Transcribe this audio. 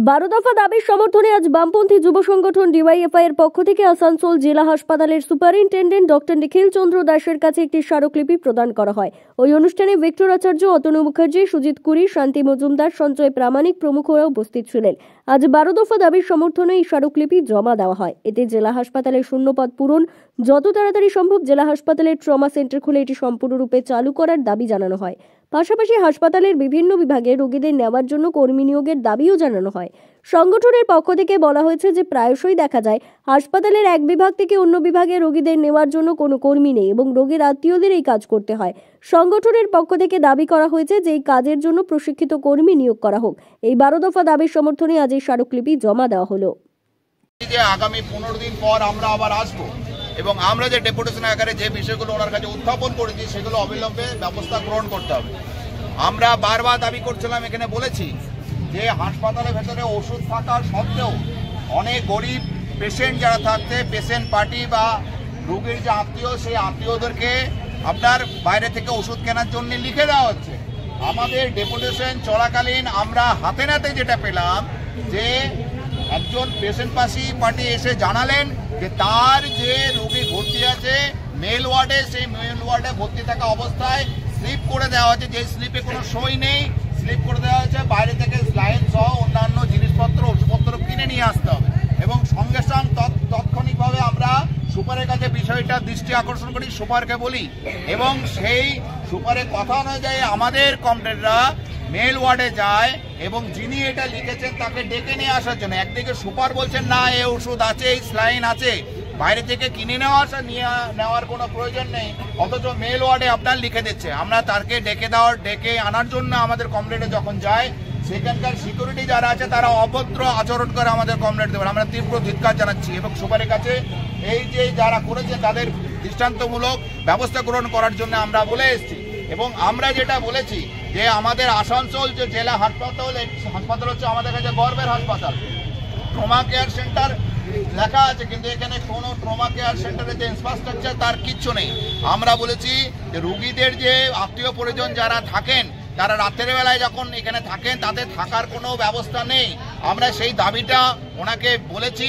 12 দফা দাবির সমর্থনে আজ বামপন্থী যুব সংগঠন ডিওয়াইএফআই এর পক্ষ থেকে আসানসোল জেলা হাসপাতালের সুপারিনটেন্ডেন্ট ডক্টর নিখিল চন্দ্র দাসের কাছে একটি স্মারকলিপি প্রদান করা হয়। ওই অনুষ্ঠানে ভিক্টর আচার্য, অতনু মুখার্জি, সুজিত কুরি, শান্তি মজুমদার, সঞ্জয় প্রামাণিক প্রমুখরা উপস্থিত ছিলেন। আজ 12 দফা দাবির সমর্থনে এই স্মারকলিপি জমা দেওয়া হয়। এতে জেলা হাসপাতালের শূন্যপদ পূরণ, যত তাড়াতাড়ি সম্ভব জেলা হাসপাতালের ট্রমা সেন্টার খুলে এটি সম্পূর্ণরূপে চালু করার দাবি জানানো হয়। পাশাপাশি হাসপাতালের বিভিন্ন বিভাগে রোগীদের নেওয়ার জন্য কর্মী নিয়োগের দাবিও জানানো হয়। সংগঠনের পক্ষ থেকে বলা হয়েছে যে প্রায়শই দেখা যায় হাসপাতালের এক বিভাগ থেকে অন্য বিভাগে রোগীদের নেওয়ার জন্য কোনো কর্মী নেই এবং রোগীর আত্মীয়দের এই কাজ করতে হয়। সংগঠনের পক্ষ থেকে দাবি করা হয়েছে যে এই কাজের জন্য প্রশিক্ষিত কর্মী নিয়োগ করা হোক। এই 12 দফা দাবির সমর্থনে আজ এই স্মারকলিপি জমা দেওয়া হলো। আগামী 15 দিন পর আমরা আবার আসবো এবং আমরা যে ডেপুটেশন আকারে যে বিষয়গুলো ওনার কাছে উত্থাপন করেছি সেগুলো অবিলম্বে ব্যবস্থা গ্রহণ করতে হবে। আমরা বারবার দাবি করছিলাম, এখানে বলেছি যে হাসপাতালের ভেতরে ওষুধ থাকা সত্ত্বেও অনেক গরিব পেশেন্ট যারা থাকতে পেশেন্ট পার্টি বা রোগীর যে আত্মীয়, সেই আত্মীয়দেরকে আপনার বাইরে থেকে ওষুধ কেনার জন্য লিখে দেওয়া হচ্ছে। আমাদের ডেপুটেশন চলাকালীন আমরা হাতে নাতে যেটা পেলাম যে একজন পেশেন্ট পার্টি এসে জানালেন যে তার যে রোগী ভর্তি আছে মেল ওয়ার্ডে, সেই মেল ওয়ার্ডে ভর্তি থাকা অবস্থায় স্লিপ করে দেওয়া হয়েছে, যে স্লিপে কোনো সই নেই, স্লিপ করে দেওয়া হয়েছে। বাইরে থেকে স্লাইন সহ অন্যান্য জিনিসপত্র ওষুধপত্র কিনে নিয়ে আসতে হবে এবং সঙ্গে সঙ্গে তাৎক্ষণিকভাবে আমরা সুপারের কাছে বিষয়টা দৃষ্টি আকর্ষণ করি, সুপারকে বলি এবং সেই সুপারের কথা অনুযায়ী আমাদের কমরেডরা মেল ওয়ার্ডে যায় এবং যিনি এটা লিখেছেন তাকে ডেকে নিয়ে আসার জন্য। একদিকে সুপার বলছেন না, এই ওষুধ আছে, এই স্লাইন আছে, বাইরে থেকে কিনে নেওয়ার কোনো প্রয়োজন নেই, অথচ মেল ওয়ার্ডে আপনার লিখে দিচ্ছে। আমরা তাকে ডেকে আনার জন্য আমাদের কমরেডে যখন যায়, সেখানকার সিকিউরিটি যারা আছে তারা অভদ্র আচরণ করে আমাদের কমরেডদের। আমরা তীব্র ধিক্কার জানাচ্ছি এবং সুপারের কাছে এই যে যারা করেছেন তাদের দৃষ্টান্তমূলক ব্যবস্থা গ্রহণ করার জন্য আমরা বলে এসেছি। এবং আমরা যেটা বলেছি যে আমাদের আসানসোল যে জেলা হাসপাতাল হচ্ছে আমাদের কাছে গর্বের হাসপাতাল। ট্রমা কেয়ার সেন্টার লেখা আছে, কিন্তু এখানে কোনো ট্রমা কেয়ার সেন্টারের যে ইনফ্রাস্ট্রাকচার তার কিচ্ছু নেই। আমরা বলেছি যে রোগীদের যে আত্মীয় পরিজন যারা থাকেন, তারা রাতের বেলায় যখন এখানে থাকেন তাদের থাকার কোনো ব্যবস্থা নেই। আমরা সেই দাবিটা ওনাকে বলেছি।